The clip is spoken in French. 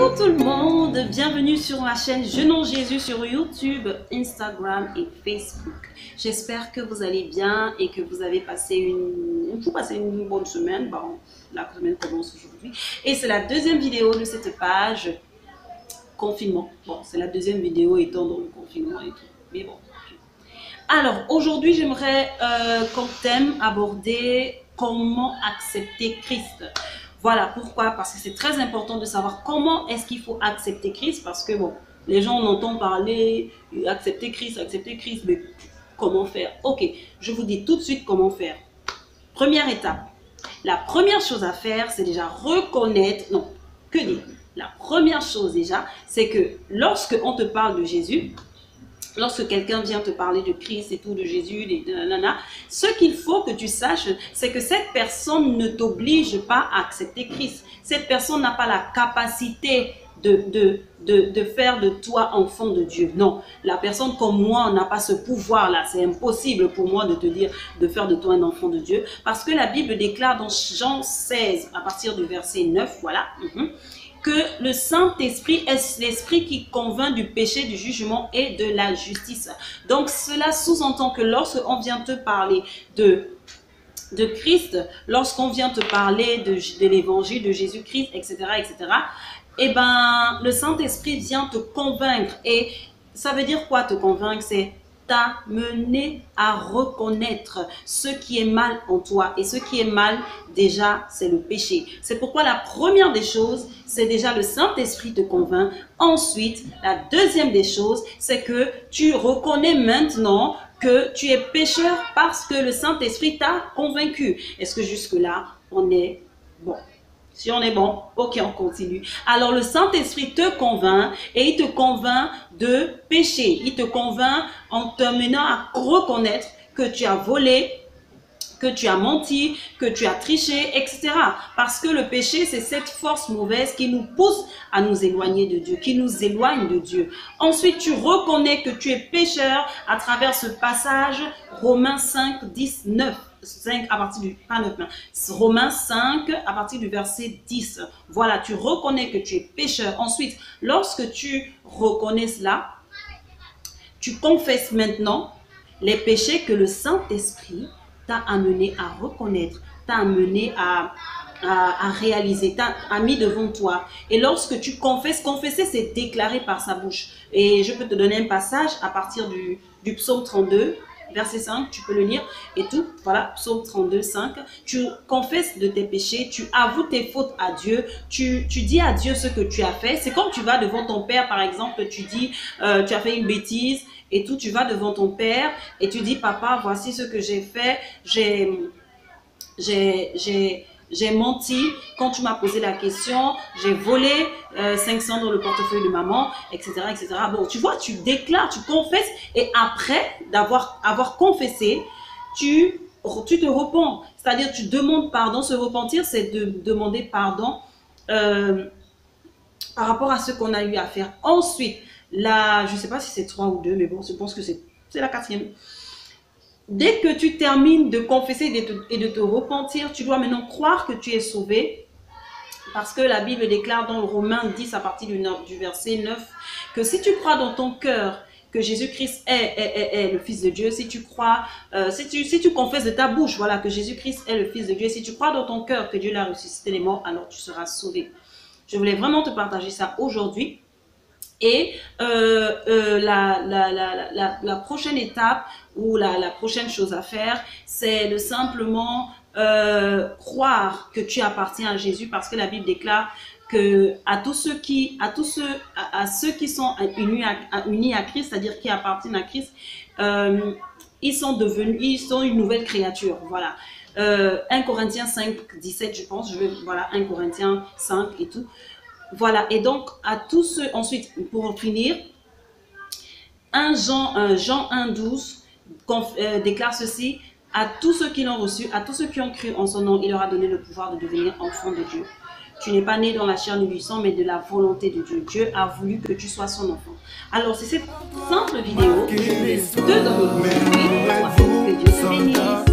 Coucou tout le monde, bienvenue sur ma chaîne Jeune en Jésus sur YouTube, Instagram et Facebook. J'espère que vous allez bien et que vous avez passé une bonne semaine. Bon, la semaine commence aujourd'hui et c'est la deuxième vidéo de cette page confinement. Bon, c'est la deuxième vidéo étant dans le confinement et tout, mais bon. Alors aujourd'hui j'aimerais comme thème aborder comment accepter Christ. Voilà pourquoi, parce que c'est très important de savoir comment est-ce qu'il faut accepter Christ, parce que bon, les gens en entendent parler, accepter Christ, mais comment faire? Ok, je vous dis tout de suite comment faire. Première étape, la première chose à faire, c'est déjà reconnaître, non, que dire? La première chose déjà, c'est que lorsque on te parle de Jésus, lorsque quelqu'un vient te parler de Christ et tout, de Jésus, ce qu'il faut que tu saches, c'est que cette personne ne t'oblige pas à accepter Christ. Cette personne n'a pas la capacité de faire de toi enfant de Dieu. Non, la personne comme moi n'a pas ce pouvoir-là. C'est impossible pour moi de te dire de faire de toi un enfant de Dieu. Parce que la Bible déclare dans Jean 16, à partir du verset 9, voilà, que le Saint-Esprit est l'Esprit qui convainc du péché, du jugement et de la justice. Donc cela sous-entend que lorsqu'on vient te parler de Christ, lorsqu'on vient te parler de l'évangile de Jésus-Christ, etc., eh ben, le Saint-Esprit vient te convaincre. Et ça veut dire quoi te convaincre? C'est t'amener à reconnaître ce qui est mal en toi. Et ce qui est mal, déjà, c'est le péché. C'est pourquoi la première des choses, c'est déjà le Saint-Esprit te convainc. Ensuite, la deuxième des choses, c'est que tu reconnais maintenant que tu es pécheur parce que le Saint-Esprit t'a convaincu. Est-ce que jusque-là, on est bon? Si on est bon, ok, on continue. Alors, le Saint-Esprit te convainc et il te convainc de péché. Il te convainc en t'amenant à reconnaître que tu as volé, que tu as menti, que tu as triché, etc. Parce que le péché, c'est cette force mauvaise qui nous pousse à nous éloigner de Dieu, qui nous éloigne de Dieu. Ensuite, tu reconnais que tu es pécheur à travers ce passage, Romains 5, 10, 9. 5 à partir du, pas 9, Romains 5 à partir du verset 10. Voilà, tu reconnais que tu es pécheur. Ensuite, lorsque tu reconnais cela, tu confesses maintenant les péchés que le Saint-Esprit t'a amené à reconnaître, t'a amené à réaliser, t'a mis devant toi. Et lorsque tu confesses, confesser, c'est déclarer par sa bouche. Et je peux te donner un passage à partir du psaume 32, verset 5, tu peux le lire et tout. Voilà, psaume 32, 5. Tu confesses de tes péchés, tu avoues tes fautes à Dieu, tu dis à Dieu ce que tu as fait. C'est comme tu vas devant ton père, par exemple, tu dis, tu as fait une bêtise et tout, tu vas devant ton père et tu dis, papa, voici ce que j'ai fait, j'ai menti quand tu m'as posé la question, j'ai volé 500 dans le portefeuille de maman, etc., etc. Bon, tu vois, tu déclares, tu confesses et après avoir confessé, tu te repens. C'est-à-dire, tu demandes pardon. Se repentir, c'est de demander pardon par rapport à ce qu'on a eu à faire. Ensuite, là, je ne sais pas si c'est 3 ou 2, mais bon, je pense que c'est la 4e. Dès que tu termines de confesser et de te repentir, tu dois maintenant croire que tu es sauvé. Parce que la Bible déclare dans Romains 10 à partir du verset 9 que si tu crois dans ton cœur que Jésus-Christ est le Fils de Dieu, si tu crois, si tu confesses de ta bouche, voilà, que Jésus-Christ est le Fils de Dieu, si tu crois dans ton cœur que Dieu l'a ressuscité des morts, alors tu seras sauvé. Je voulais vraiment te partager ça aujourd'hui. Et la prochaine étape ou la prochaine chose à faire, c'est de simplement croire que tu appartiens à Jésus, parce que la Bible déclare que à ceux qui sont unis à Christ, c'est-à-dire qui appartiennent à Christ, ils sont une nouvelle créature. Voilà. 1 Corinthiens 5, 17, je pense. Voilà, 1 Corinthiens 5 et tout. Voilà, et donc à tous ceux, ensuite pour finir, Jean 1, 12 déclare ceci: à tous ceux qui l'ont reçu, à tous ceux qui ont cru en son nom, il leur a donné le pouvoir de devenir enfants de Dieu. Tu n'es pas né dans la chair ni du sang, mais de la volonté de Dieu. Dieu a voulu que tu sois son enfant. Alors c'est cette simple vidéo que je vais te donner aujourd'hui. Que Dieu te bénisse.